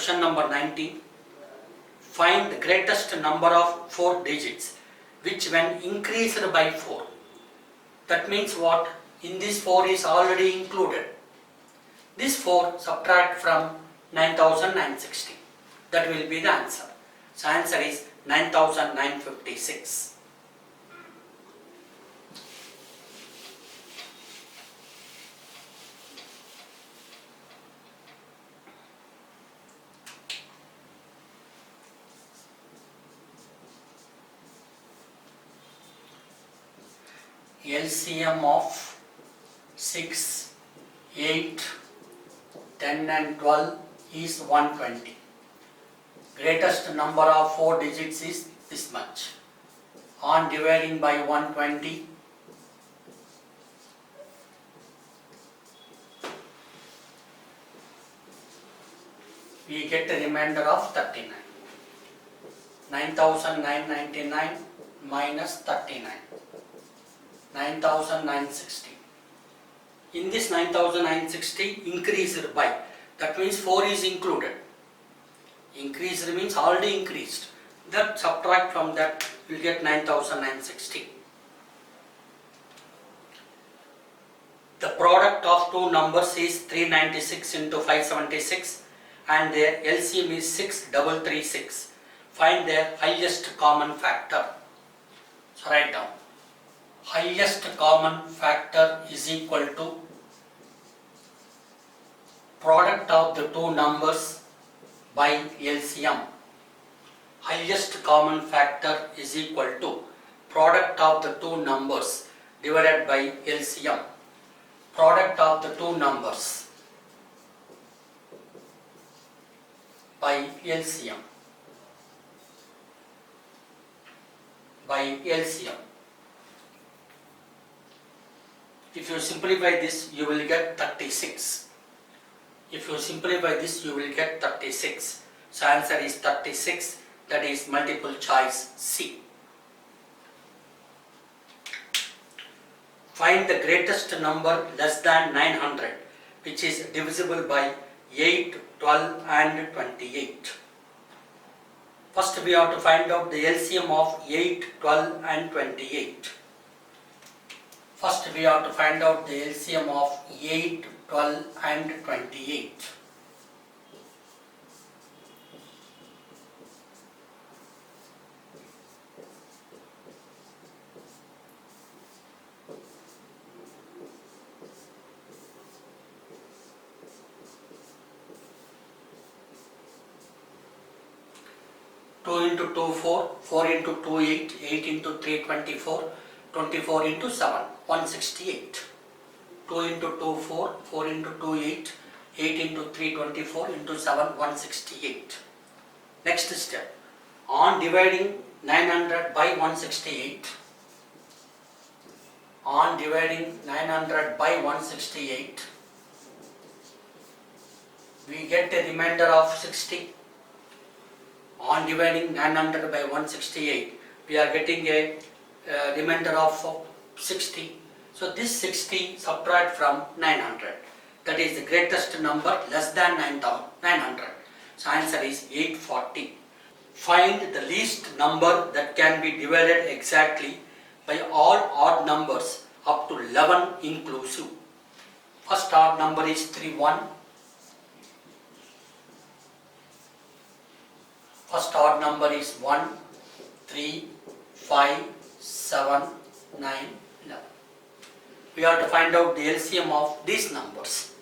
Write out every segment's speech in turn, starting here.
Question number 19. Find the greatest number of 4 digits which when increased by 4. That means what? In this 4 is already included. This 4 subtract from 9960. That will be the answer. So answer is 9956. LCM of 6, 8, 10 and 12 is 120. Greatest number of 4 digits is this much. On dividing by 120, we get a remainder of 39. 9999 minus 39. 9960. In this 9960 increased by, that means 4 is included. Increased means already increased. That subtract from that, you will get 9960. The product of two numbers is 396 into 576 and their LCM is 6336. Find their highest common factor. So write down. Highest common factor is equal to product of the two numbers by LCM. Highest common factor is equal to product of the two numbers divided by LCM. Product of the two numbers by LCM. By LCM. If you simplify this, you will get 36. If you simplify this, you will get 36. So answer is 36. That is multiple choice C. Find the greatest number less than 900, which is divisible by 8, 12 and 28. First we have to find out the LCM of 8, 12 and 28. First we have to find out the LCM of 8, 12 and 28. Two into 2, 4, 4 into 2, 8, 8 into 3, 24, 24 into 7, 168. 2 into 2, 4, 4 into 2, 8, 8 into 3, 24 into 7, 168. Next step. On dividing 900 by 168, on dividing 900 by 168, we get a remainder of 60. On dividing 900 by 168, we are getting a remainder of 60. So this 60 subtract from 900. That is the greatest number less than 900. So answer is 840. Find the least number that can be divided exactly by all odd numbers up to 11 inclusive. First odd number is 31. First odd number is 1, 3, 5, 7, 9, 11. We have to find out the LCM of these numbers.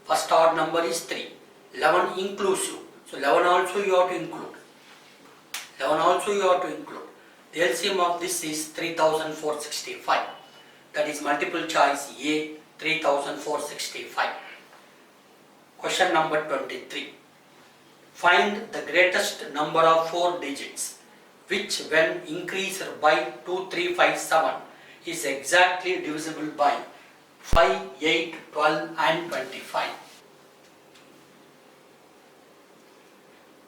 First odd number is 3. 11 inclusive. So 11 also you have to include. 11 also you have to include. The LCM of this is 3465. That is multiple choice A, 3465. Question number 23. Find the greatest number of 4 digits which when increased by 2357 is exactly divisible by 5, 8, 12 and 25.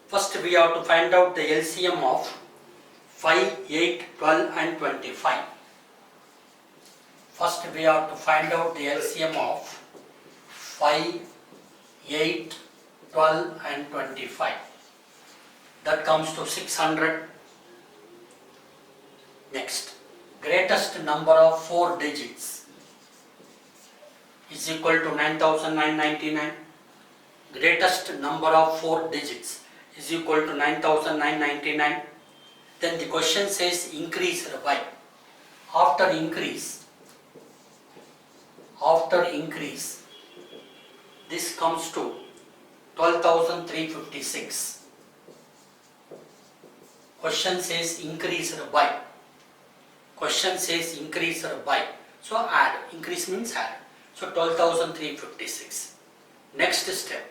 First we have to find out the LCM of 5, 8, 12 and 25. First we have to find out the LCM of 5, 8, 12 and 25. That comes to 600. Next, greatest number of 4 digits is equal to 9999. Greatest number of 4 digits is equal to 9999. Then the question says increased by. After increase, this comes to 12,356. Question says increased by. Question says increased by. So add. Increase means add. So 12,356. Next step.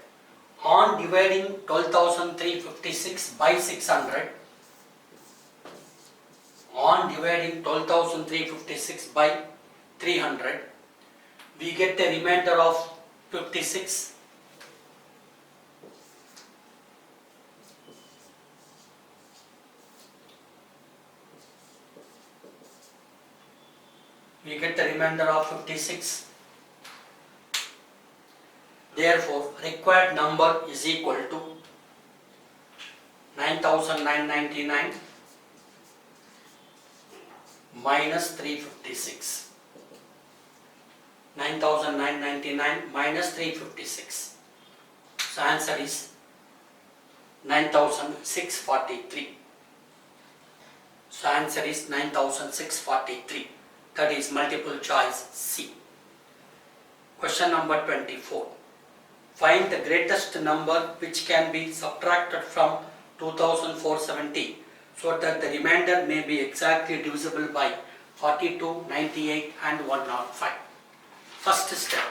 On dividing 12,356 by 600. On dividing 12,356 by 300. We get a remainder of 56. We get the remainder of 56. Therefore, required number is equal to 9,999 minus 356. 9,999 minus 356. So answer is 9,643. So answer is 9,643. That is multiple choice C. Question number 24. Find the greatest number which can be subtracted from 2,470 so that the remainder may be exactly divisible by 42, 98 and 105. First step.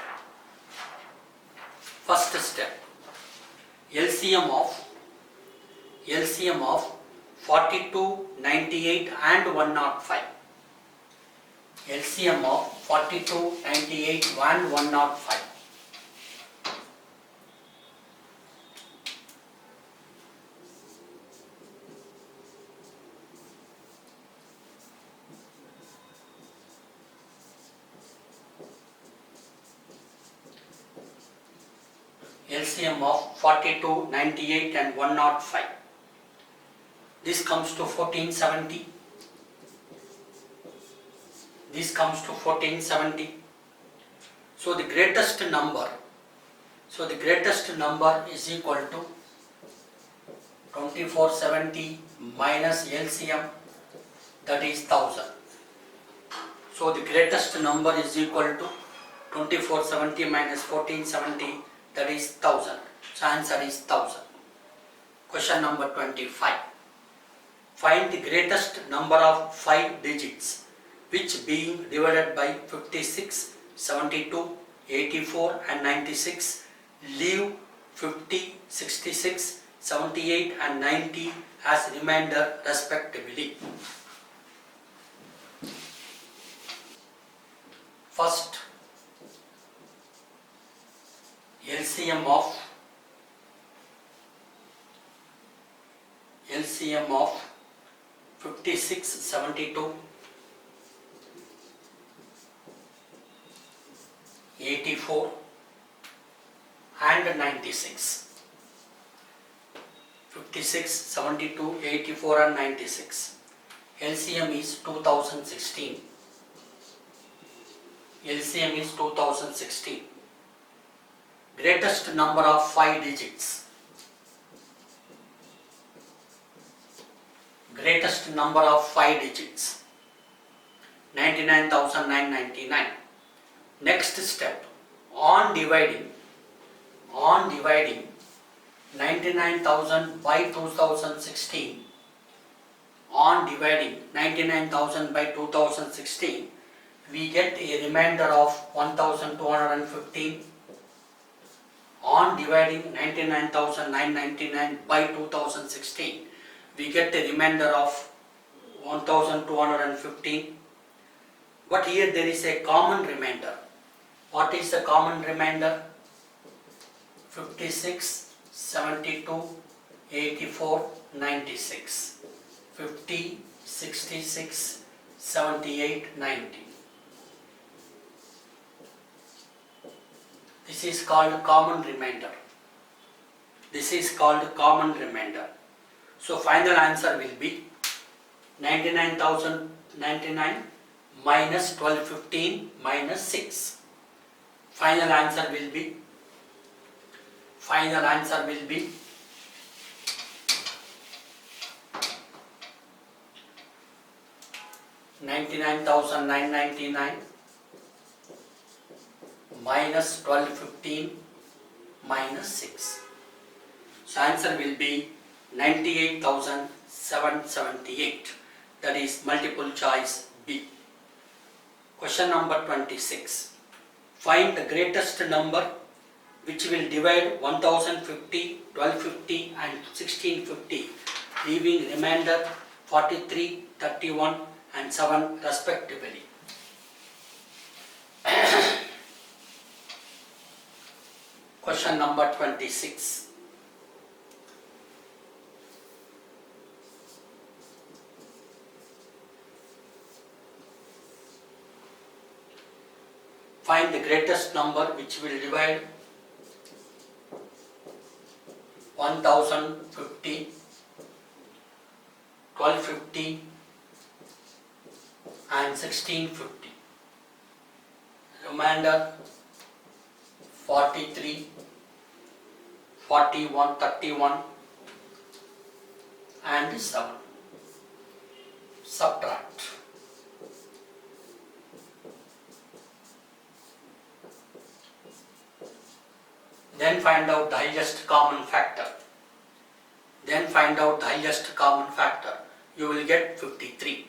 LCM of 42, 98 and 105. LCM of 42, 98 and 105. LCM of 42, 98 and 105. This comes to 1470. This comes to 1470. So the greatest number is equal to 2470 minus LCM, that is 1000. So the greatest number is equal to 2470 minus 1470, that is 1000. So answer is 1000. Question number 25. Find the greatest number of 5 digits which being divided by 56, 72, 84 and 96 leave 50, 66, 78 and 90 as remainder respectively. First, LCM of 56, 72, 84 and 96. 56, 72, 84 and 96. LCM is 2016. LCM is 2016. Greatest number of 5 digits. Greatest number of 5 digits. 99,999. Next step, on dividing 99,000 by 2016, on dividing 99,000 by 2016, we get a remainder of 1,215. On dividing 99,999 by 2016, we get a remainder of 1,215. But here there is a common remainder. What is the common remainder? 56, 72, 84, 96. 50, 66, 78, 90. This is called common remainder. This is called common remainder. So final answer will be 99,099 minus 1215 minus 6. Final answer will be 99,999 minus 1215 minus 6. So answer will be 98,778. That is multiple choice B. Question number 26. Find the greatest number which will divide 1050, 1250 and 1650, leaving remainder 43, 31 and 7 respectively. Question number 26. Find the greatest number which will divide 1050, 1250 and 1650. Remainder 43, 41, 31 and 7. Subtract. Then find out the highest common factor. You will get 53.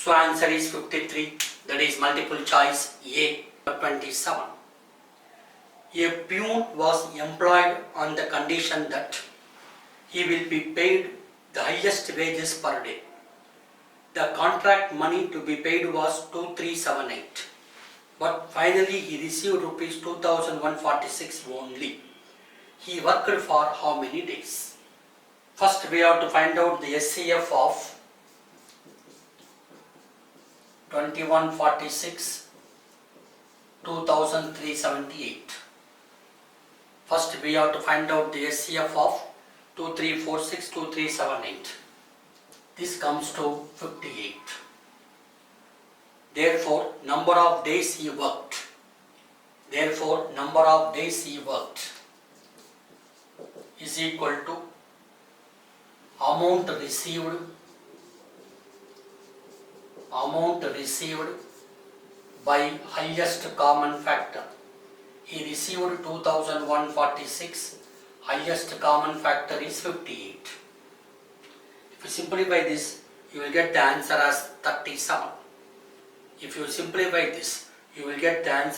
So answer is 53, that is multiple choice A. 27. A peon was employed on the condition that he will be paid the highest wages per day. The contract money to be paid was 2378, but finally he received rupees 2146 only. He worked for how many days? First we have to find out the SCF of 2146, 2378. First we have to find out the SCF of 2346, 2378. This comes to 58. Therefore, number of days he worked is equal to amount received by highest common factor. He received 2146, highest common factor is 58. If you simplify this, you will get the answer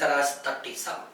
as 37.